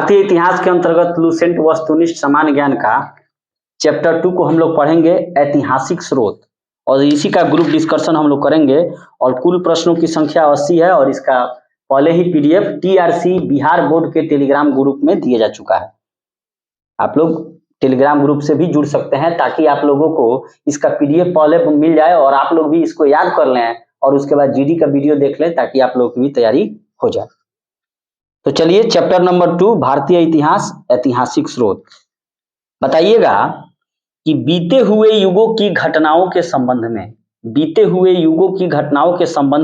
भारतीय इतिहास के अंतर्गत लुसेंट वस्तुनिष्ठ सामान्य ज्ञान का चैप्टर 2 को हम लोग पढ़ेंगे, ऐतिहासिक स्रोत, और इसी का ग्रुप डिस्कशन हम लोग करेंगे। और कुल प्रश्नों की संख्या 80 है और इसका पहले ही पीडीएफ टीआरसी बिहार बोर्ड के टेलीग्राम ग्रुप में दिया जा चुका है। आप लोग टेलीग्राम ग्रुप से भी जुड़ सकते हैं ताकि आप लोगों को इसका पीडीएफ पहले मिल जाए और आप लोग भी इसको याद कर लें और उसके बाद जीडी का वीडियो देख लें ताकि आप लोगों की भी तैयारी हो जाए। तो चलिए चैप्टर नंबर 2, भारतीय इतिहास, ऐतिहासिक स्रोत। बताइएगा कि बीते हुए युगों की घटनाओं के संबंध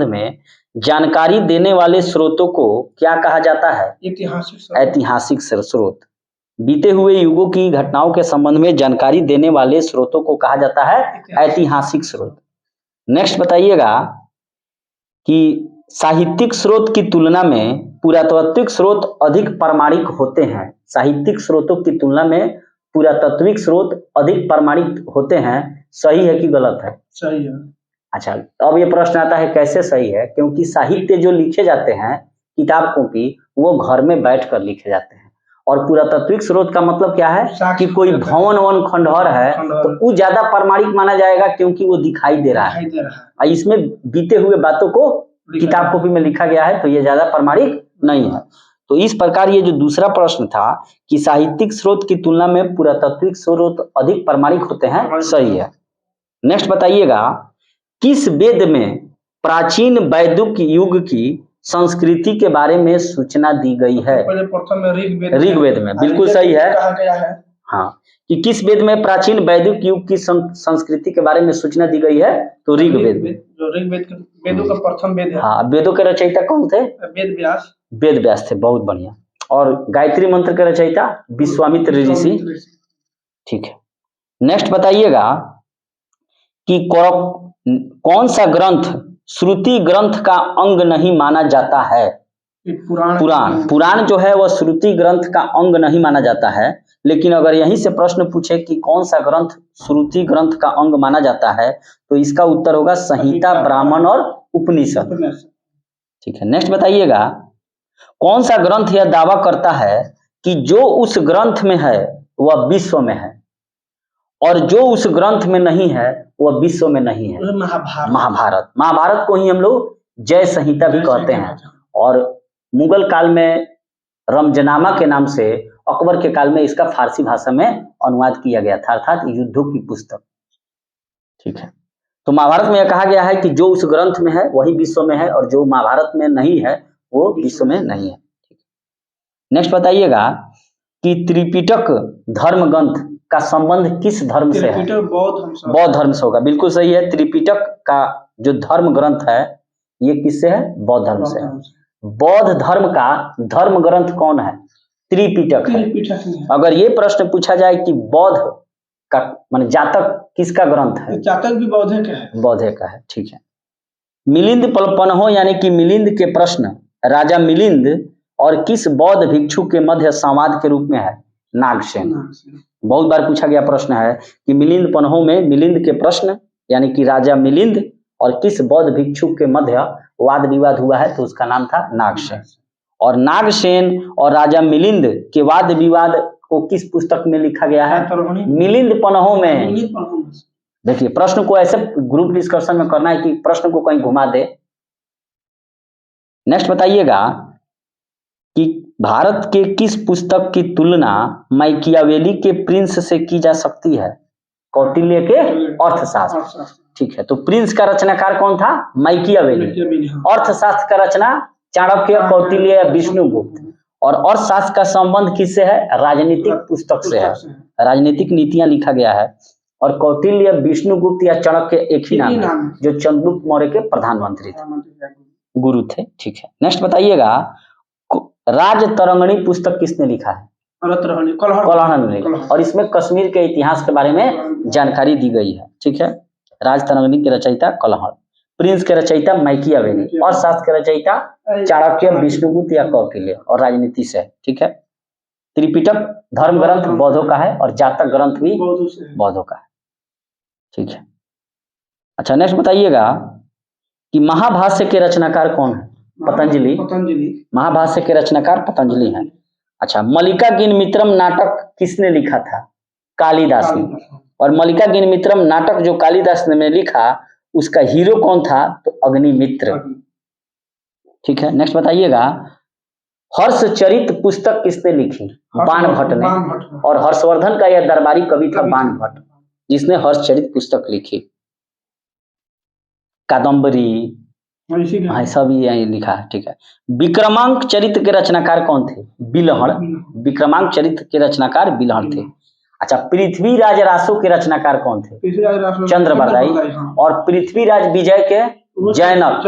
में जानकारी देने वाले स्रोतों को क्या कहा जाता है? ऐतिहासिक स्रोत। बीते हुए युगों की घटनाओं के संबंध में जानकारी देने वाले स्रोतों को कहा जाता है ऐतिहासिक स्रोत। नेक्स्ट बताइएगा कि साहित्यिक स्रोत की तुलना में पुरातात्विक स्रोत अधिक प्रामाणिक होते हैं। साहित्यिक स्रोतों की तुलना में पुरातात्विक स्रोत अधिक प्रामाणिक होते हैं। सही है कि गलत है? सही है। अच्छा, अब ये प्रश्न आता है कैसे सही है? क्योंकि साहित्य जो लिखे जाते हैं किताब कॉपी, वो घर में बैठकर लिखे जाते हैं। और पुरातात्विक स्रोत का मतलब क्या है कि कोई भवन वन खंडहर है तो वो ज्यादा प्रामाणिक माना जाएगा क्योंकि वो दिखाई दे रहा है। इसमें बीते हुए बातों को किताब कॉपी में लिखा गया है तो ये ज्यादा प्रामाणिक नहीं है। तो इस प्रकार ये जो दूसरा प्रश्न था कि साहित्यिक स्रोत की तुलना में पुरातात्विक स्रोत अधिक प्रामाणिक होते हैं, सही है। नेक्स्ट बताइएगा, किस वेद में प्राचीन वैदिक युग की संस्कृति के बारे में सूचना दी गई है? प्रथम में ऋग्वेद में, बिल्कुल सही है। कहा गया है हाँ, कि किस वेद में प्राचीन वैदिक युग की संस्कृति के बारे में सूचना दी गई है? तो ऋग्वेद में। जो ऋग्वेद वेदों का प्रथम वेद है। हाँ, वेदों के रचयिता कौन थे? वेद व्यास थे, बहुत बढ़िया। और गायत्री मंत्र के रचयिता विश्वामित्र ऋषि। ठीक है। नेक्स्ट बताइएगा कि कौन सा ग्रंथ श्रुति ग्रंथ का अंग नहीं माना जाता है? पुराण जो है वह श्रुति ग्रंथ का अंग नहीं माना जाता है। लेकिन अगर यहीं से प्रश्न पूछे कि कौन सा ग्रंथ श्रुति ग्रंथ का अंग माना जाता है तो इसका उत्तर होगा संहिता, ब्राह्मण और उपनिषद। ठीक है। नेक्स्ट बताइएगा, कौन सा ग्रंथ यह दावा करता है कि जो उस ग्रंथ में है वह विश्व में है और जो उस ग्रंथ में नहीं है वह विश्व में नहीं है? महाभारत को ही हम लोग जय संहिता भी कहते हैं। और मुगल काल में रमजनामा के नाम से अकबर के काल में इसका फारसी भाषा में अनुवाद किया गया था, अर्थात युद्धों की पुस्तक। ठीक है। तो महाभारत में यह कहा गया है कि जो उस ग्रंथ में है वही विश्व में है और जो महाभारत में नहीं है वो विश्व में नहीं है। नेक्स्ट बताइएगा कि त्रिपिटक धर्म ग्रंथ का संबंध किस धर्म से है? बौद्ध धर्म से होगा, बिल्कुल सही है। त्रिपिटक का जो धर्म ग्रंथ है ये किससे है? बौद्ध धर्म से है। बौद्ध धर्म का धर्म ग्रंथ कौन है? त्रिपिटक है। अगर ये प्रश्न पूछा जाए कि बौद्ध का मान जातक किसका ग्रंथ है? जातक भी बौद्ध का है। बौद्ध का है, ठीक है। मिलिंद पनहो यानी कि मिलिंद के प्रश्न राजा मिलिंद और किस बौद्ध भिक्षु के मध्य संवाद के रूप में है? नागसेन। बहुत बार पूछा गया प्रश्न है कि मिलिंद पनहो में मिलिंद के प्रश्न यानी कि राजा मिलिंद और किस बौद्ध भिक्षु के मध्य वाद विवाद हुआ है तो उसका नाम था नागसेन। और नागसेन और राजा मिलिंद के वाद विवाद को किस पुस्तक में लिखा गया है? मिलिंद पनहो में। देखिए, प्रश्न को ऐसे ग्रुप डिस्कशन में करना है कि प्रश्न को कहीं घुमा दे। नेक्स्ट बताइएगा कि भारत के किस पुस्तक की तुलना मैकियावेली के प्रिंस से की जा सकती है? कौटिल्य के अर्थशास्त्र। ठीक है। तो प्रिंस का रचनाकार कौन था? मैकियावेली। अर्थशास्त्र का रचना चाणक्य, कौटिल्य या विष्णुगुप्त। और अर्थशास्त्र का संबंध किससे है? राजनीतिक पुस्तक से है, राजनीतिक नीतियां लिखा गया है। और कौटिल्य, विष्णुगुप्त या चाणक्य एक ही नाम है, जो चंद्रगुप्त मौर्य के प्रधानमंत्री थे, गुरु थे। ठीक है। नेक्स्ट बताइएगा, राजतरंगिणी पुस्तक किसने लिखा है? कल्हण ने। और इसमें कश्मीर के इतिहास के बारे में जानकारी दी गई है। ठीक है। राजतरंगिणी के रचयिता कल्हण, प्रिंस के रचयिता मैकियावेली, और शास्त्र के रचयिता चाणक्य, विष्णुगुप्त या कौटिल्य, और राजनीति से। ठीक है। त्रिपिटक धर्म ग्रंथ बौद्धों का है और जातक ग्रंथ भी बौद्धों का है। ठीक है। अच्छा, नेक्स्ट बताइएगा कि महाभाष्य के रचनाकार कौन है? पतंजलि। महाभाष्य के रचनाकार पतंजलि हैं। अच्छा, मल्लिकाग्निमित्रम नाटक किसने लिखा था? कालिदास ने। और मल्लिकाग्निमित्रम नाटक जो कालिदास ने लिखा उसका हीरो कौन था? तो अग्निमित्र। ठीक है, नेक्स्ट बताइएगा, हर्षचरित पुस्तक किसने लिखी? बाणभट्ट ने। और हर्षवर्धन का यह दरबारी कवि था बाणभट्ट, जिसने हर्षचरित पुस्तक लिखी। कादम्बरी, हाँ सब यही लिखा है। ठीक है, विक्रमांक चरित्र के रचनाकार कौन थे? बिल्हण। विक्रमांक चरित्र के रचनाकार बिल्हण थे। अच्छा, पृथ्वीराज रासो के रचनाकार कौन थे? चंद्रबरदाई। और पृथ्वीराज विजय के जैनक,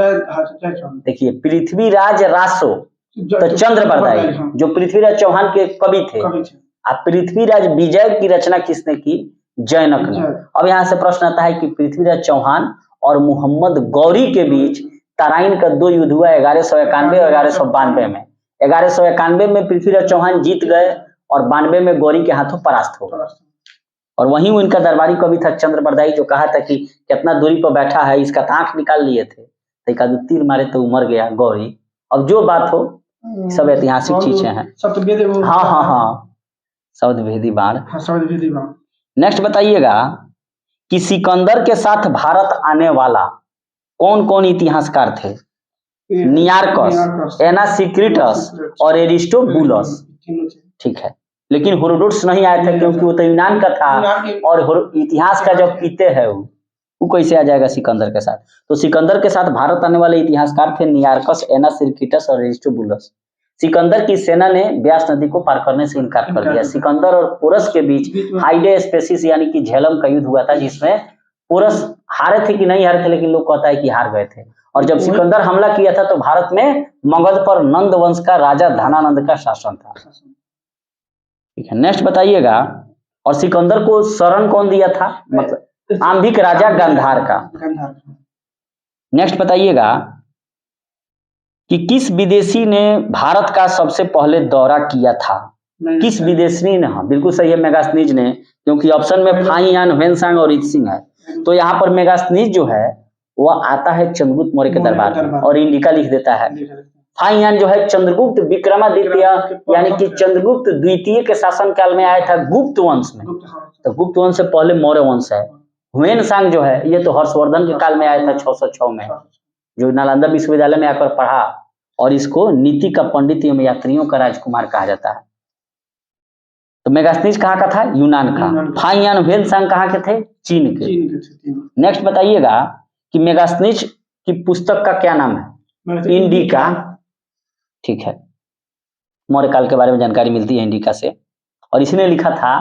देखिए पृथ्वीराज रासो तो चंद्रबरदाई जो पृथ्वीराज चौहान के कवि थे। अब पृथ्वीराज विजय की रचना किसने की? जैनक ने। अब यहाँ से प्रश्न आता है कि पृथ्वीराज चौहान और मोहम्मद गौरी के बीच तराइन का 2 युद्ध हुआ 1191 और 1192 में। 1191 में पृथ्वीराज चौहान जीत गए और 92 में गौरी के हाथों परास्त हो गए। और वहीं उनका दरबारी कवि था चंद्रबरदाई, जो कहा था कि कितना दूरी पर बैठा है, इसका आंख निकाल लिए थे, तो तीर मारे तो मर गया गौरी। अब जो बात हो, सब ऐतिहासिक चीजें हैं। हाँ हाँ हाँ, शब्दभेदी बाण। नेक्स्ट बताइएगा कि सिकंदर के साथ भारत आने वाला कौन कौन इतिहासकार थे? नियार्कस, एनासिक्रिटस और एरिस्टोबुलस। ठीक है, लेकिन हेरोडोटस नहीं आया था क्योंकि वो तो यूनान का था, और इतिहास का जब पीते है वो कैसे आ जाएगा सिकंदर के साथ? तो सिकंदर के साथ भारत आने वाले इतिहासकार थे नियार्कस, एनासिक्रिटस और एरिस्टोबुलस। सिकंदर की सेना ने ब्यास नदी को पार करने से इनकार कर दिया। सिकंदर और पोरस के बीच हाइडेस्पेसिस यानी कि झेलम का युद्ध हुआ था, जिसमें पोरस हारे थे कि नहीं हारे थे, लेकिन लोग कहता है कि हार गए थे। और जब सिकंदर हमला किया था तो भारत में मगध पर नंद वंश का राजा धनानंद का शासन था। ठीक है, नेक्स्ट बताइएगा, और सिकंदर को शरण कौन दिया था? मतलब आंधिक राजा गांधार का। नेक्स्ट बताइएगा कि किस विदेशी ने भारत का सबसे पहले दौरा किया था? किस विदेशी ने? हाँ बिल्कुल सही है, मेगास्थनीज ने, क्योंकि ऑप्शन में फाहियान, ह्वेनसांग और इत्सिंग है। तो यहाँ पर मेगास्थनीज जो है वह आता है चंद्रगुप्त मौर्य के दरबार में और इंडिका लिख देता है। फाहियान जो है चंद्रगुप्त विक्रमादित्य यानी कि चंद्रगुप्त द्वितीय के शासन काल में आया था गुप्त वंश में, तो गुप्त वंश से पहले मौर्य वंश है। ह्वेनसांग जो है ये तो हर्षवर्धन के काल में आया था 606 में, जो नालंदा विश्वविद्यालय में आकर पढ़ा, और इसको नीति का पंडित एवं यात्रियों का राजकुमार कहा जाता है। तो मेगास्थनीज कहाँ का था? यूनान का। फाहियान, ह्वेनसांग कहाँ के थे? चीन के। नेक्स्ट बताइएगा कि मेगास्थनीज की पुस्तक का क्या नाम है? इंडिका। ठीक है, मौर्य काल के बारे में जानकारी मिलती है इंडिका से। और इसने लिखा था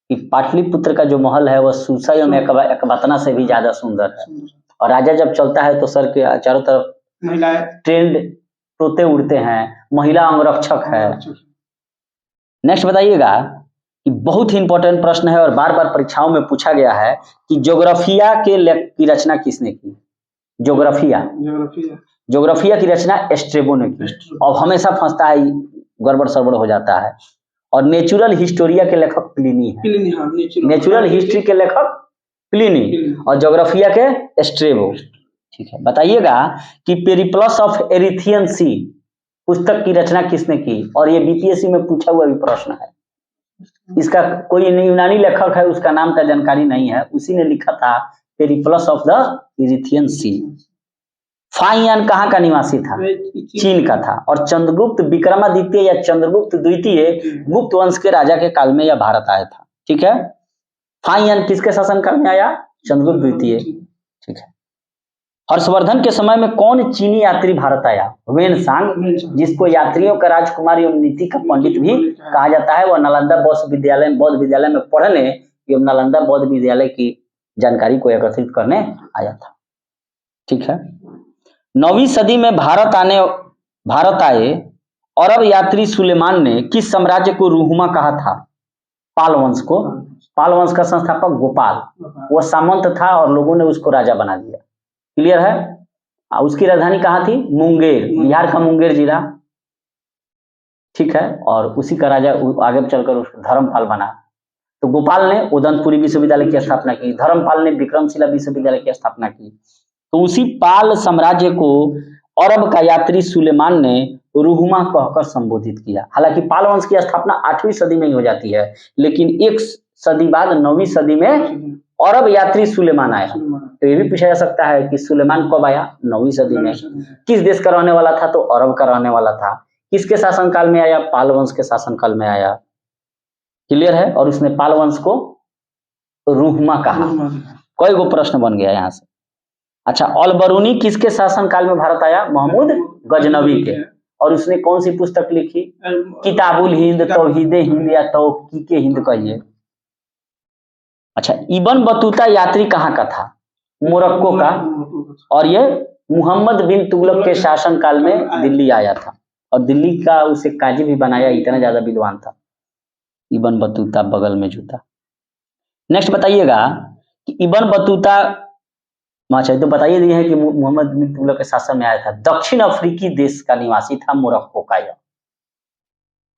कि पाटलिपुत्र का जो महल है वह सूसा एवं एकबातना से भी ज्यादा सुंदर है, और राजा जब चलता है तो सर के चारों तरफ ट्रेंड तोते उड़ते हैं, महिला अंगरक्षक है। नेक्स्ट बताइएगा कि बहुत ही इंपॉर्टेंट प्रश्न है और बार बार परीक्षाओं में पूछा गया है कि ज्योग्राफिया की रचना किसने की? ज्योग्राफिया की रचना स्ट्रेबो ने की। अब हमेशा फंसता है, गड़बड़ सड़बड़ हो जाता है। और नेचुरल हिस्टोरिया के लेखक प्लिनी है। नेचुरल हिस्ट्री के लेखक प्लिनी और ज्योग्राफिया के स्ट्रेबो। ठीक है, बताइएगा कि पेरिप्लस ऑफ एरिथियन सी पुस्तक की रचना किसने की? और ये बीपीएससी में पूछा हुआ भी प्रश्न है। इसका कोई यूनानी लेखक है, उसका नाम का जानकारी नहीं है, उसी ने लिखा था पेरिप्लस ऑफ द एरिथियन सी। फाहियान कहाँ का निवासी था? चीन का था। और चंद्रगुप्त विक्रमादित्य या चंद्रगुप्त द्वितीय गुप्त वंश के राजा के काल में यह भारत आया था। ठीक है, फाहियान किसके शासन काल में आया? चंद्रगुप्त द्वितीय। ठीक है, हर्षवर्धन के समय में कौन चीनी यात्री भारत आया? ह्वेनसांग, जिसको यात्रियों का राजकुमार एवं नीति का पंडित भी कहा जाता है। वह नालंदा बौद्ध विद्यालय में पढ़ने एवं नालंदा बौद्ध विद्यालय की जानकारी को एकत्रित करने आया था। ठीक है, 9वीं सदी में भारत आए अरब यात्री सुलेमान ने किस साम्राज्य को रूहुमा कहा था? पाल वंश को। पाल वंश का संस्थापक गोपाल, वो सामंत था और लोगों ने उसको राजा बना दिया। क्लियर है? उसकी राजधानी कहाँ थी? मुंगेर, बिहार का मुंगेर जिला। ठीक है, और उसी का राजा आगे चलकर धर्मपाल बना। तो गोपाल ने उदयपुरी विश्वविद्यालय की स्थापना की, धर्मपाल ने विक्रमशिला विश्वविद्यालय की स्थापना की। तो उसी पाल साम्राज्य को अरब का यात्री सुलेमान ने रुहुमा कहकर संबोधित किया। हालांकि पाल वंश की स्थापना 8वीं सदी में ही हो जाती है, लेकिन एक सदी बाद 9वीं सदी में अरब यात्री सुलेमान आया। तो ये भी पूछा जा सकता है कि सुलेमान कब आया? 9वीं सदी में। किस देश का रहने वाला था? तो अरब का रहने वाला था। किसके शासनकाल में आया? पाल वंश के शासनकाल में आया। क्लियर है? और उसने पाल वंश को रुहुमा कहा। कई गो प्रश्न बन गया यहाँ से। अच्छा, अल बरूनी किसके शासनकाल में भारत आया? महमूद गजनवी के। और उसने कौन सी पुस्तक लिखी? किताबुल हिंद, तौहीदे हिंद या तौकीके हिंद कहिए। अच्छा, इब्न बतूता यात्री कहाँ का था? मोरक्को का। और ये मुहम्मद बिन तुगलक के शासनकाल में दिल्ली आया था, और दिल्ली का उसे काजी भी बनाया, इतना ज्यादा विद्वान था। इब्न बतूता बगल में जूता। नेक्स्ट बताइएगा कि इब्न बतूता, अच्छा तो बताइए दिए हैं कि मुहम्मद बिन तुगलक के शासन में आया था। दक्षिण अफ्रीकी देश का निवासी था, मोरक्को का यह।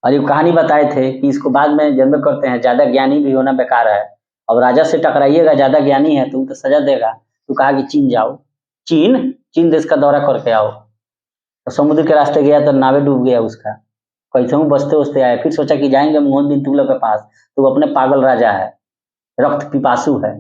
और ये कहानी बताए थे कि इसको बाद में जन्म करते हैं, ज्यादा ज्ञानी भी होना बेकार है। अब राजा से टकराइएगा, ज्यादा ज्ञानी है तो सजा देगा। तो कहा कि चीन जाओ, चीन देश का दौरा करके आओ। तो समुद्र के रास्ते गया तो नावे डूब गया उसका, कैसे बचते बचते आए। फिर सोचा कि जाएंगे मोहम्मद बिन तुगलक के पास, तो वो अपने पागल राजा है, रक्त पिपासु है,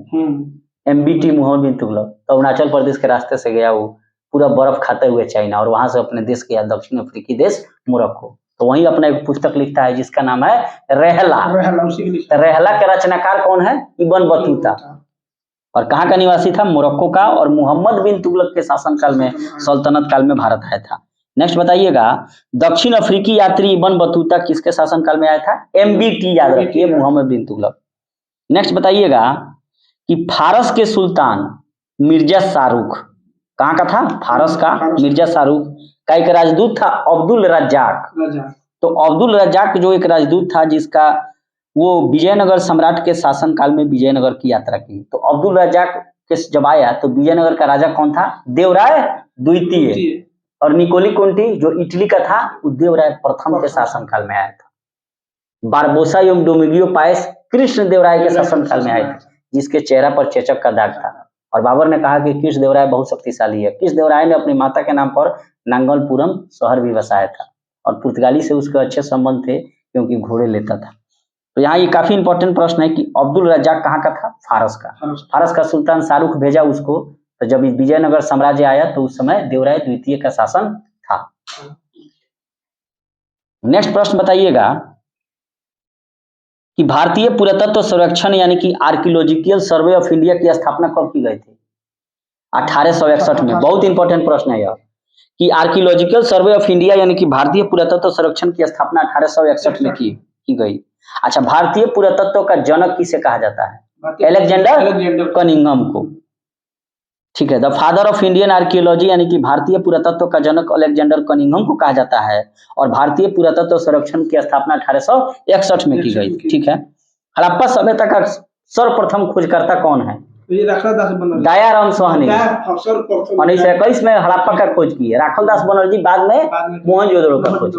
MBT मोहम्मद बिन तुगलक। तो अरुणाचल प्रदेश के रास्ते से गया वो, पूरा बर्फ खाते हुए चाइना, और वहां से अपने देश गया दक्षिण अफ्रीकी देश मोरक्को। तो वहीं अपना एक पुस्तक लिखता है जिसका नाम है रहला। रहला के रचनाकार कौन है? Ibn Battuta. और कहाँ का निवासी था? मोरक्को का। और मुहम्मद बिन तुगलक के शासनकाल में, सल्तनत काल में भारत आया था। नेक्स्ट बताइएगा, दक्षिण अफ्रीकी यात्री इब्न बतूता किसके शासनकाल में आया था? MBT, याद रखिए, मुहम्मद बिन तुगलक। नेक्स्ट बताइएगा कि फारस के सुल्तान मिर्जा शाहरुख कहाँ का था? फारस का। मिर्जा शाहरुख का एक राजदूत था अब्दुल रज्जाक। तो अब्दुल रज्जाक जो एक राजदूत था, जिसका वो विजयनगर सम्राट के शासनकाल में विजयनगर की यात्रा की। तो अब्दुल रज्जाक के जब आया तो विजयनगर का राजा कौन था? देवराय द्वितीय। और निकोली कोंटी जो इटली का था, वो देवराय प्रथम के शासनकाल में आया था। बारबोसा एवं डोमिगियो पायस कृष्ण देवराय के शासनकाल में आए थे, जिसके चेहरा पर चेचक का दाग था। और बाबर ने कहा कि कृष्ण देवराय बहुत शक्तिशाली है। कृष्ण देवराय ने अपनी माता के नाम पर नांगलपुरम शहर भी बसाया था, और पुर्तगाली से उसके अच्छे संबंध थे क्योंकि घोड़े लेता था। तो यहाँ ये काफी इंपॉर्टेंट प्रश्न है कि अब्दुल रज्जाक कहाँ का था? फारस का। फारस का सुल्तान शाहरुख भेजा उसको। तो जब विजयनगर साम्राज्य आया तो उस समय देवराय द्वितीय का शासन था। नेक्स्ट प्रश्न बताइएगा कि भारतीय पुरातत्व सर्वेक्षण यानी कि आर्कियोलॉजिकल सर्वे ऑफ इंडिया की स्थापना कब की गई थी? 1861 में। बहुत इंपॉर्टेंट प्रश्न है यह कि आर्कियोलॉजिकल सर्वे ऑफ इंडिया यानी कि भारतीय पुरातत्व सर्वेक्षण की स्थापना 1861 में की गई। अच्छा, भारतीय पुरातत्व का जनक किसे कहा जाता है? अलेक्जेंडर कनिंघम को। ठीक है, the father of Indian archaeology यानी कि भारतीय पुरातत्व का जनक अलेक्जेंडर कनिंघम को कहा जाता है। और भारतीय पुरातत्व सर्वेक्षण की स्थापना 1861 में की गई। ठीक है, हड़प्पा सभ्यता का सर्वप्रथम खोजकर्ता कौन है? दयाराम साहनी। 1921 में हड़प्पा का खोज की है। राखलदास बनर्जी बाद में मोहनजोदड़ो का खोज।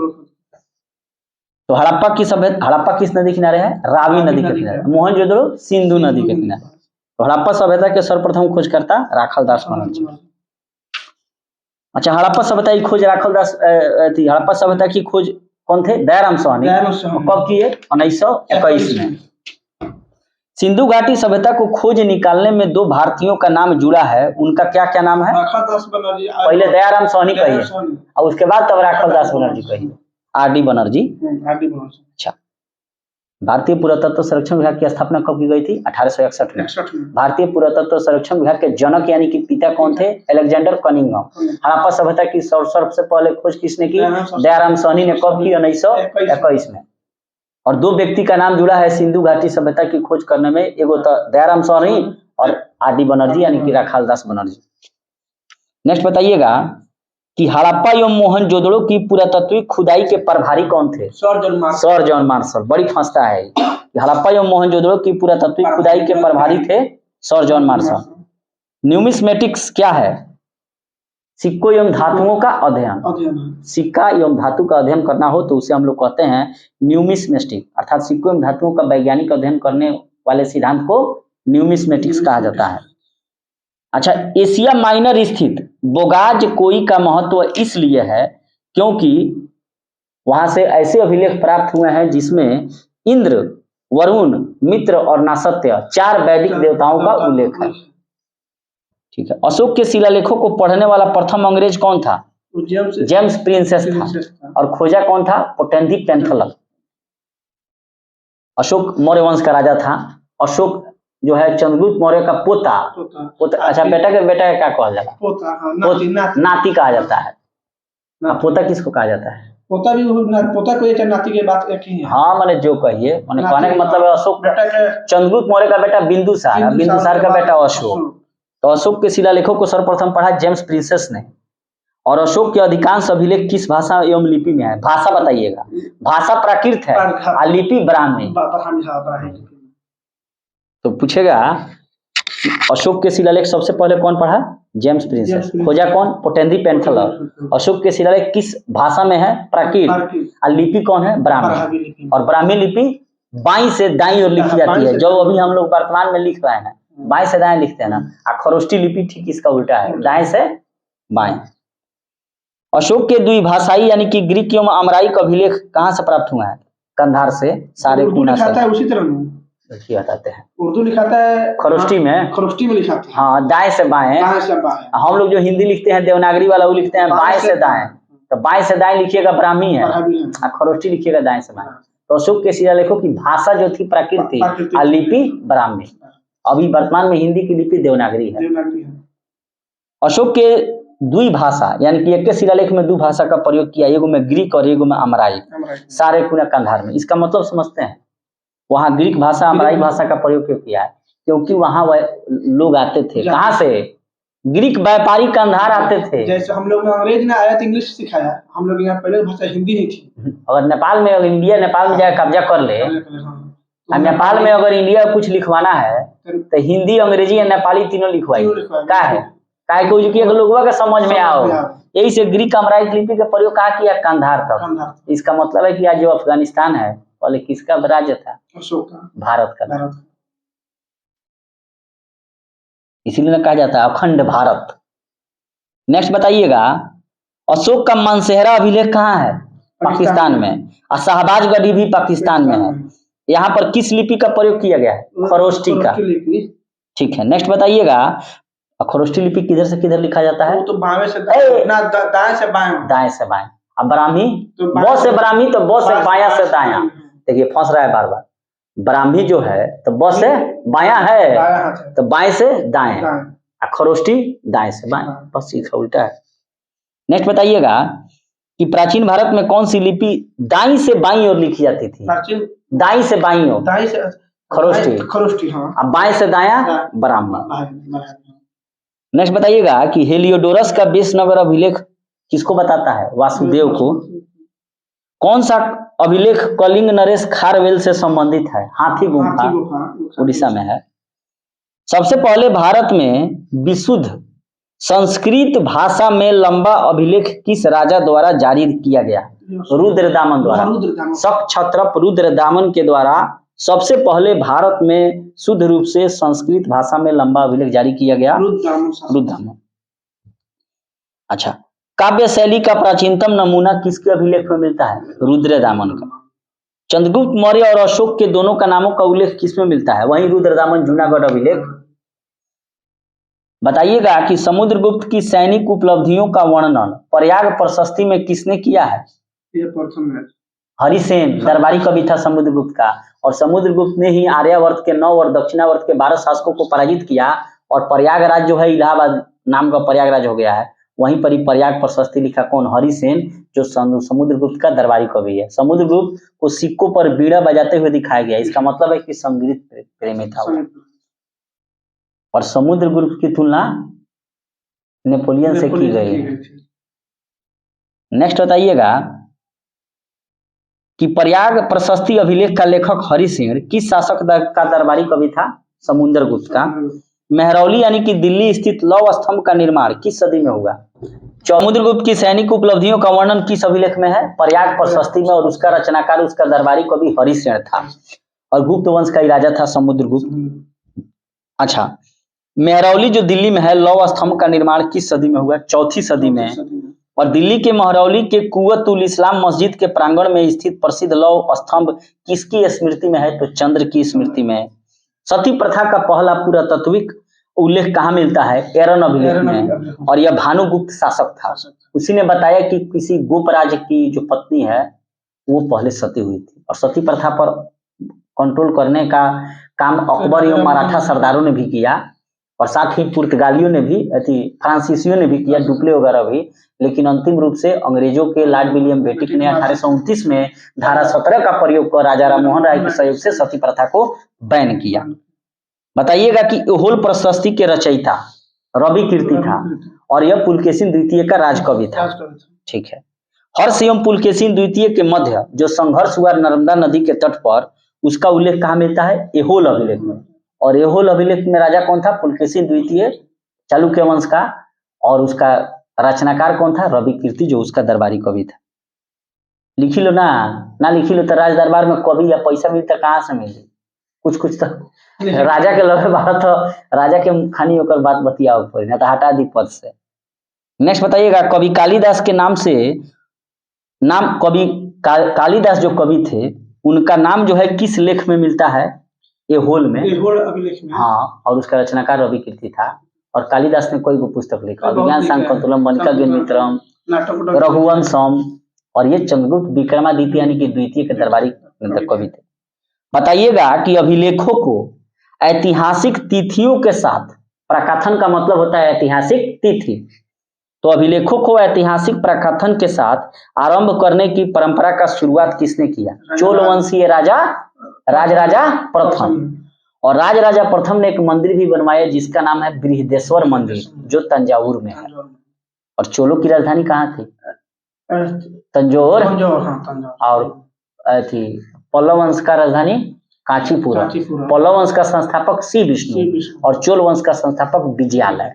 तो हड़प्पा किस नदी किनारे है? रावी नदी के किनारे। मोहनजोदड़ो सिंधु नदी के किनारे। तो हड़प्पा सभ्यता के सर्वप्रथम खोजकर्ता राखलदास बनर्जी। अच्छा, हड़प्पा सभ्यता की खोज हड़प्पा सभ्यता की खोज कौन थे? दयाराम साहनी। कब की है? 1921 में। सिंधु घाटी सभ्यता को खोज निकालने में दो भारतीयों का नाम जुड़ा है, उनका क्या क्या नाम है? पहले दयाराम साहनी कहिए और उसके बाद तब राखलदास बनर्जी कहिए। RD बनर्जी। अच्छा, भारतीय पुरातत्व सर्वेक्षण विभाग की स्थापना कब की गई थी? 1861 में। भारतीय पुरातत्व सर्वेक्षण विभाग के जनक यानी कि पिता कौन थे? Alexander Cunningham. हड़प्पा सभ्यता की सबसे पहले खोज किसने की? दयाराम साहनी ने। कब की? 1921 में। और दो व्यक्ति का नाम जुड़ा है सिंधु घाटी सभ्यता की खोज करने में, एगो तो दयाराम साहनी और RD बनर्जी यानी कि राखलदास बनर्जी। नेक्स्ट बताइएगा कि हड़प्पा एवं मोहनजोदड़ो की पुरातत्विक खुदाई के प्रभारी कौन थे? Sir John Marshall. बड़ी फंसता है हड़प्पा एवं मोहनजोदड़ो की पुरातत्विक खुदाई के प्रभारी थे सर जॉन मार्शल। न्यूमिस्मेटिक्स क्या है? सिक्कों एवं धातुओं का अध्ययन। सिक्का एवं धातु का अध्ययन करना हो तो उसे हम लोग कहते हैं न्यूमिस्मेटिक, अर्थात सिक्कों एवं धातुओं का वैज्ञानिक अध्ययन करने वाले सिद्धांत को न्यूमिस्मेटिक्स कहा जाता है। अच्छा, एशिया माइनर स्थित बोगाज कोई का महत्व इसलिए है क्योंकि वहां से ऐसे अभिलेख प्राप्त हुए हैं जिसमें इंद्र, वरुण, मित्र और नासत्य 4 वैदिक देवताओं का उल्लेख है। ठीक है। अशोक के शिलालेखों को पढ़ने वाला प्रथम अंग्रेज कौन था? जेम्स प्रिंसेस था। और खोजा कौन था? पोटेंदी पेंथलर। अशोक मौर्य वंश का राजा था। अशोक जो है चंद्रगुप्त मौर्य का पोता। अच्छा, बेटा का क्या कहा जाता है? नाती कहा जाता है। पोता किसको कहा जाता है? पोता भी पोता को एक नाती के बात एक ही है। हाँ, मैंने जो कहिए मैंने कहने का मतलब है अशोक चंद्रगुप्त मौर्य का बेटा बिंदुसार का बेटा अशोक। तो अशोक के शिलालेखों को सर्वप्रथम पढ़ा जेम्स प्रिंसेस ने। और अशोक के अधिकांश अभिलेख किस भाषा एवं लिपि में है? भाषा बताइएगा। भाषा प्राकृत है और लिपि ब्राह्मी। तो पूछेगा अशोक के शिलालेख सबसे पहले कौन पढ़ा? James princess. खोजा कौन? पोटेंदी पेंथलर। अशोक के शिलालेख किस भाषा में है? प्राकृत। और लिपि कौन है? ब्राह्मी। और ब्राह्मी लिपि बाईं से दाईं ओर लिखी जाती है, जो अभी हम लोग वर्तमान में लिख रहे हैं। बाएं से दाएं लिखते हैं ना। और खरोष्टी लिपि ठीक इसका उल्टा है, दाएं से बाएं। अशोक के द्विभाषाई यानी कि ग्रीक एवं अमराइक अभिलेख कहाँ से प्राप्त हुआ है? कंधार से, सारे पूना से। उसी तरह बताते हैं उर्दू लिखाता है खरोष्टी में लिखाते हैं। हाँ, दाएं से बाएं। हम लोग जो हिंदी लिखते हैं देवनागरी वाला वो लिखते हैं बाएं से दाएं। तो बाएं से दाएं लिखिएगा ब्राह्मी है, और खरोष्टी लिखिएगा दाएं से बाएं। तो अशोक के शिलालेखों की भाषा जो थी प्राकृत थी और लिपि ब्राह्मी। अभी वर्तमान में हिंदी की लिपि देवनागरी है। अशोक के द्विभाषा यानी कि एक के शिलालेख में 2 भाषा का प्रयोग किया, एगो में ग्रीक और एगो में अमराइक, सारे कुना कंधार में। इसका मतलब समझते हैं? वहाँ ग्रीक भाषा अमराइक भाषा का प्रयोग क्यों किया है? क्योंकि वहाँ वह लोग आते थे। कहाँ से? ग्रीक व्यापारी कंधार आते थे। जैसे हम लोग में अंग्रेज ने आया तो इंग्लिश सिखाया, हम लोग यहाँ पहले भाषा हिंदी ही थी। अगर नेपाल में नेपाल में जाए कब्जा कर ले, नेपाल में अगर इंडिया कुछ लिखवाना है तो हिंदी, अंग्रेजी या नेपाली तीनों लिखवाई। क्या है? लोगों का समझ में आओ। यही से ग्रीक अमराइक लिपि का प्रयोग कहाँ किया? कंधार तक। इसका मतलब है कि आज जो अफगानिस्तान है पहले किसका राज्य था? अशोक का, भारत का। इसीलिए कहा जाता है अखंड भारत। नेक्स्ट बताइएगा, अशोक का मानसेहरा अभिलेख कहाँ है? पाकिस्तान में। और शाहबाजगढ़ी भी पाकिस्तान में है। यहाँ पर किस लिपि का प्रयोग किया गया है? खरोष्टी का। ठीक है। नेक्स्ट बताइएगा, खरोष्टी लिपि किधर से किधर लिखा जाता है? तो दाएं से बाएं। दाएं से बाएं। अब ब्राह्मी, ब से ब्राह्मी तो ब से बाया से दाया। देखिए फंस रहा है बार बार। ब्राह्मी जो है तो ब से बाया है, तो बाएं से दाएं। खरोष्टी दाएं से बाएं, बस इसका उल्टा है। नेक्स्ट बताइएगा कि प्राचीन भारत में कौन सी लिपि दाईं से बाईं ओर लिखी जाती थी? दाईं से बाईं ओर खरोष्टी। हाँ। अब बाएं से दाया ब्राह्मी। नेक्स्ट बताइएगा कि हेलियोडोरस का बेसनगर अभिलेख किसको बताता है? वासुदेव को। कौन सा अभिलेख कलिंग नरेश खारवेल से संबंधित है? हाथी गुफा उड़ीसा में है। सबसे पहले भारत में विशुद्ध संस्कृत भाषा में लंबा अभिलेख किस राजा द्वारा जारी किया गया? रुद्रदामन द्वारा। शक क्षत्रप रुद्रदामन के द्वारा सबसे पहले भारत में शुद्ध रूप से संस्कृत भाषा में लंबा अभिलेख जारी किया गया रुद्रदामन। अच्छा, काव्य शैली का प्राचीनतम नमूना किसके अभिलेख में मिलता है? रुद्रदामन का। चंद्रगुप्त मौर्य और अशोक के दोनों का नामों का उल्लेख किसमें मिलता है? वहीं रुद्रदामन जूनागढ़ अभिलेख। बताइएगा कि समुद्रगुप्त की सैनिक उपलब्धियों का वर्णन प्रयाग प्रशस्ति में किसने किया है? ये प्रथम है हरिसेन, दरबारी कवि था समुद्रगुप्त का। और समुद्रगुप्त ने ही आर्यावर्त के 9 और दक्षिणावर्त के 12 शासकों को पराजित किया, और प्रयागराज जो है इलाहाबाद नाम का प्रयागराज हो गया है। वहीं पर ही प्रयाग प्रशस्ति लिखा कौन? हरिसेन, जो समुद्रगुप्त का दरबारी कवि है। समुद्रगुप्त को सिक्कों पर बीड़ा बजाते हुए दिखाया गया। इसका मतलब है कि संगीत प्रेमी था वो। और समुद्रगुप्त की तुलना नेपोलियन से की गई है। नेक्स्ट बताइएगा कि प्रयाग प्रशस्ति अभिलेख का लेखक हरिसेन किस शासक का दरबारी कवि था? समुद्रगुप्त का। मेहरौली यानी कि दिल्ली स्थित लौह स्तंभ का निर्माण किस सदी में हुआ? समुद्रगुप्त की सैनिक उपलब्धियों का वर्णन किस अभिलेख में है? प्रयाग प्रशस्ति में। और उसका रचनाकार, उसका दरबारी कवि हरिसेन था। और गुप्त वंश का ही राजा था समुद्रगुप्त। अच्छा, मेहरौली जो दिल्ली में है, लौह स्तंभ का निर्माण किस सदी में हुआ? 4वीं सदी में और दिल्ली के महरौली के कुव्वत उल इस्लाम मस्जिद के प्रांगण में स्थित प्रसिद्ध लौह स्तंभ किसकी स्मृति में है? तो चंद्र की स्मृति में है। सती प्रथा का पहला पुरातात्विक उल्लेख कहाँ मिलता है? एरन अभिलेख में, और यह भानुगुप्त शासक था। उसी ने बताया कि किसी गोपराज की जो पत्नी है वो पहले सती हुई थी, और सती प्रथा पर कंट्रोल करने का काम अकबर एवं मराठा सरदारों ने भी किया, और साथ ही पुर्तगालियों ने भी, फ्रांसीसियों ने भी किया, डुप्ले वगैरह भी। लेकिन अंतिम रूप से अंग्रेजों के लॉर्ड विलियम बेटिक ने 1829 में धारा 17 का प्रयोग कर राजा राममोहन राय के सहयोग से सती प्रथा को बैन किया। बताइएगा कि एहोल प्रशस्ति के रचयिता रवि कीर्ति था, और यह पुलकेशिन द्वितीय का राजकवि था। ठीक है। हर्ष एवं पुलकेशिन द्वितीय के मध्य जो संघर्ष हुआ नर्मदा नदी के तट पर, उसका उल्लेख कहाँ मिलता है? एहोल अभिलेख में। और एहोल अभिलेख में राजा कौन था? पुलकेशिन द्वितीय, चालुक्य वंश का, और उसका रचनाकार कौन था? रवि कीर्ति, जो उसका दरबारी कवि था। लिखी लो ना लिखी लो तो राज दरबार में कवि या पैसा मिलता कहाँ से मिली? कुछ तो राजा के लगे बात, तो राजा के खानी होकर बात बतियाओ पड़ी, ना तो हटा दी पद से। नेक्स्ट बताइएगा, कवि कालिदास के नाम से कवि कालिदास जो कवि थे उनका नाम जो है किस लेख में मिलता है? एहोल में, एहोल अभिलेख में। हाँ, और उसका रचनाकार रवि कीर्ति था। और कालिदास ने कोई पुस्तक लिखा, अभिज्ञान शाकुंतलम, वनिका गेनमित्रम, रघुवंशम, और ये चंद्रगुप्त विक्रमादित्य यानी कि द्वितीय के दरबारी कवि थे। बताइएगा कि अभिलेखों को ऐतिहासिक तिथियों के साथ, प्रकथन का मतलब होता है ऐतिहासिक तिथि, तो अभिलेखों को ऐतिहासिक प्रकथन के साथ आरंभ करने की परंपरा का शुरुआत किसने किया? चोल वंशीय राजराजा प्रथम। और राजराजा प्रथम ने एक मंदिर भी बनवाया जिसका नाम है बृहदेश्वर मंदिर, जो तंजावुर में है। और चोलों की राजधानी कहाँ थी? तंजौर। और थी पल्लव वंश का राजधानी कांचीपुरम। पल्लव वंश का संस्थापक श्री विष्णु, और चोल वंश का संस्थापक विजयालय।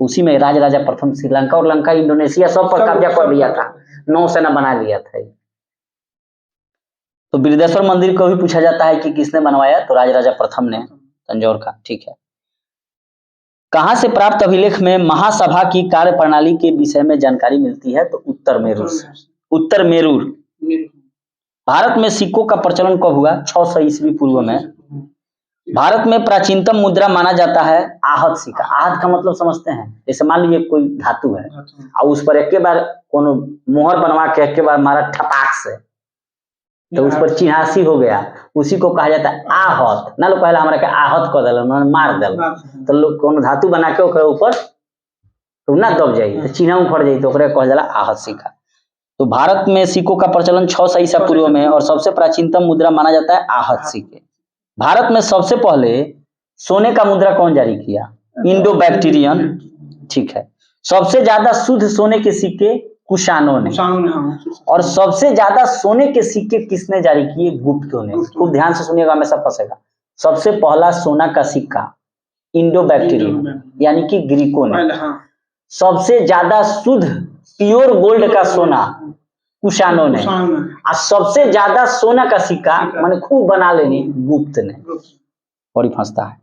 उसी में राजराजा प्रथम श्रीलंका और लंका, इंडोनेशिया सब पर कब्जा कर लिया था, नौसेना बना लिया था। तो बृहदेश्वर मंदिर को भी पूछा जाता है कि किसने बनवाया? तो राजराजा प्रथम ने, तंजौर का। ठीक है। कहां से प्राप्त अभिलेख में महासभा की कार्य प्रणाली के विषय में जानकारी मिलती है? तो उत्तर मेरूर से। उत्तर मेरूर। भारत में सिक्कों का प्रचलन कब हुआ? 600 ईस्वी पूर्व में। भारत में प्राचीनतम मुद्रा माना जाता है आहत सिक्का। आहत का मतलब समझते हैं? जैसे मान लीजिए कोई धातु है और उस पर एक बार कोनो मोहर बनवा के एक बार मारा ठपाक से, तो उस पर चिन्हासी हो गया, उसी को कहा जाता है आहत। ना लोग पहले हमारा के आहत कर दिल, मार दिल, तो लोग कोनो धातु बना के ओकरे ऊपर तो ना दब जाई, तो चिन्ह उखड़ जाई, तो ओकरे कहल जाला आहत सिक्का। तो भारत में सिक्कों का प्रचलन 600 ईसा पूर्व में, और सबसे प्राचीनतम मुद्रा माना जाता है आहत सिक्के। भारत में सबसे पहले सोने का मुद्रा कौन जारी किया? Indo Bactrian. ठीक है। सबसे ज्यादा शुद्ध सोने के सिक्के कुषाणों ने, और सबसे ज्यादा सोने के सिक्के किसने जारी किए? गुप्तों ने। खूब ध्यान से सुनिएगा, हमेशा फंसेगा। सबसे पहला सोना का सिक्का इंडो बैक्टीरियन यानी कि ग्रीकों ने। सबसे ज्यादा शुद्ध प्योर गोल्ड का सोना कुषाणों ने, और सबसे ज्यादा सोना का सिक्का माने खूब बना लेनी गुप्त ने। बड़ी फंसता है।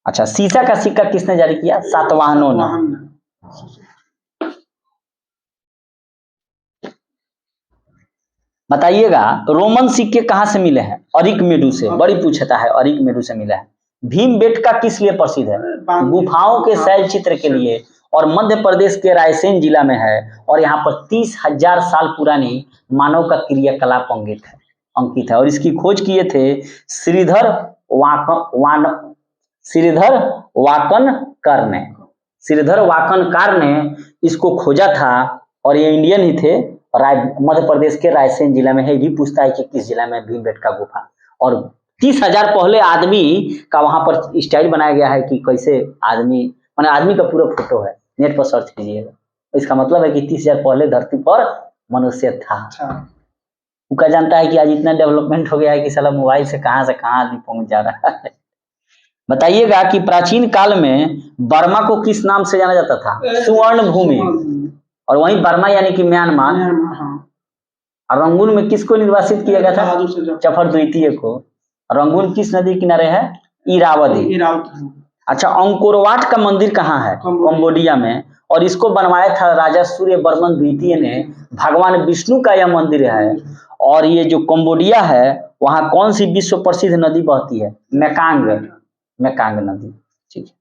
अच्छा, सीसा का सिक्का किसने जारी किया? सातवाहनों ने। बताइएगा रोमन सिक्के कहां से मिले हैं? अरिकमेडु से। बड़ी पूछता है, अरिकमेडु से मिला है। भीमबेटका किस लिए प्रसिद्ध है? गुफाओं के शैल चित्र के लिए, और मध्य प्रदेश के रायसेन जिला में है, और यहाँ पर 30,000 साल पुरानी मानव का क्रियाकलाप अंकित है। और इसकी खोज किए थे श्रीधर वाकनकार ने इसको खोजा था, और ये इंडियन ही थे। मध्य प्रदेश के रायसेन जिला में है। भी पूछता है कि किस जिला में भीमबेटका गुफा। और 30,000 पहले आदमी का वहां पर स्टाइल बनाया गया है कि कैसे आदमी, माने आदमी का पूरा फोटो है, नेट पर सर्च कीजिएगा। इसका मतलब है कि 30,000 पहले धरती पर मनुष्य था। उनका जानता है कि आज इतना डेवलपमेंट हो गया है कि साला मोबाइल से कहां आदमी पहुंच जा रहा है। बताइएगा कि प्राचीन काल में बर्मा को किस नाम से जाना जाता था? सुवर्ण भूमि। और वहीं बर्मा यानी कि म्यांमार। और रंगून में किसको निर्वासित किया गया था? जफर द्वितीय को। रंगून किस नदी किनारे है? इरावदी। अच्छा, अंकोरवाट का मंदिर कहाँ है? कंबोडिया में। और इसको बनवाया था राजा सूर्य वर्मन द्वितीय ने। भगवान विष्णु का यह मंदिर है। और ये जो कंबोडिया है वहाँ कौन सी विश्व प्रसिद्ध नदी बहती है? मेकांग नदी। ठीक है।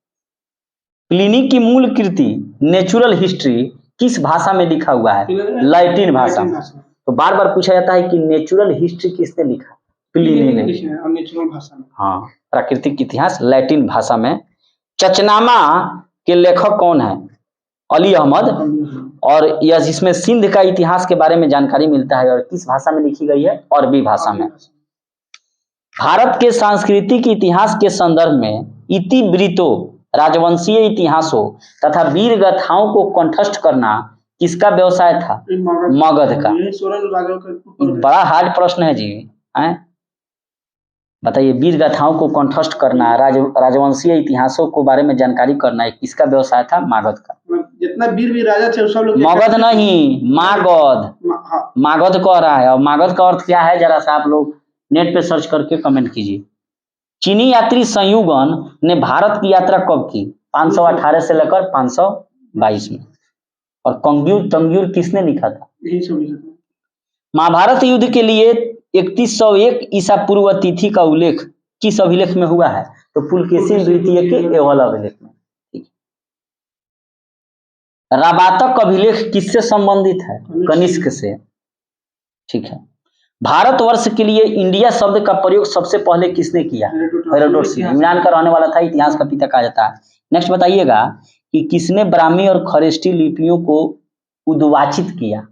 प्लिनी की मूल कृति नेचुरल हिस्ट्री किस भाषा में लिखा हुआ है? लैटिन भाषा में। तो बार बार पूछा जाता है कि नेचुरल हिस्ट्री किसने लिखा? प्लिनी ने। नेचुरल भाषा में। हाँ, प्राकृतिक इतिहास लैटिन भाषा में। चचनामा के लेखक कौन है? अली अहमद। और यह जिसमें सिंध का इतिहास के बारे में जानकारी मिलता है और किस भाषा में लिखी गई है? अरबी भाषा में। भारत के सांस्कृतिक इतिहास के संदर्भ में इतिवृत्तों, राजवंशीय इतिहासों तथा वीर गाथाओं को कंठस्थ करना किसका व्यवसाय था? मगध का। बड़ा हार्ड प्रश्न है जी, हैं? बताइए, वीर गाथाओं को कंठस्थ करना, राजवंशीय इतिहासों के बारे में जानकारी करना, किसका व्यवसाय था? मगध का। जितना वीर राजा थे सब लोग मगध नहीं, मागध। मागध कह रहा है। और मागध का अर्थ क्या है जरा सा आप लोग नेट पे सर्च करके कमेंट कीजिए। चीनी यात्री संयुगन ने भारत की यात्रा कब की? 518 से लेकर 522 में। और तंगयूर किसने लिखा था? महाभारत युद्ध के लिए 3101 ईसा पूर्व तिथि का उल्लेख किस अभिलेख में हुआ है? तो पुलकेशिन द्वितीय के एवल अभिलेख में। राबातक अभिलेख किससे संबंधित है? कनिष्क से। ठीक है। भारतवर्ष के लिए इंडिया शब्द का प्रयोग सबसे पहले किसने किया? हेरोडोटस ने। यूनान का रहने वाला था, इतिहास का पिता कहा जाता है। नेक्स्ट बताइएगा कि किसने ब्राह्मी और खरेष्टी लिपियों को उद्वाचित किया?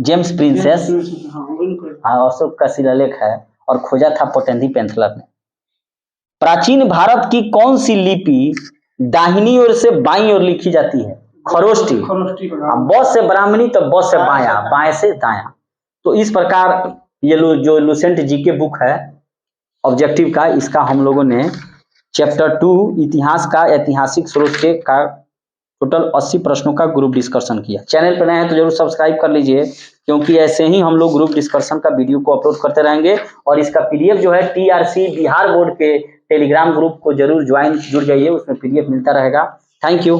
James princess. हाँ, अशोक का शिलालेख है और खोजा था पोटेंदी पेंथलर ने। प्राचीन भारत की कौन सी लिपि दाहिनी ओर से बाईं ओर लिखी जाती है? खरोष्टी। ब से ब्राह्मणी तो ब से बाया, बाएं से दाया। तो इस प्रकार ये जो लुसेंट जीके बुक है ऑब्जेक्टिव का, इसका हम लोगों ने चैप्टर 2 इतिहास का ऐतिहासिक स्रोत के का टोटल 80 प्रश्नों का ग्रुप डिस्कशन किया। चैनल पर नए हैं तो जरूर सब्सक्राइब कर लीजिए, क्योंकि ऐसे ही हम लोग ग्रुप डिस्कशन का वीडियो को अपलोड करते रहेंगे। और इसका पीडीएफ जो है टीआरसी बिहार बोर्ड के टेलीग्राम ग्रुप को जरूर जुड़ जाइए, उसमें पीडीएफ मिलता रहेगा। Thank you.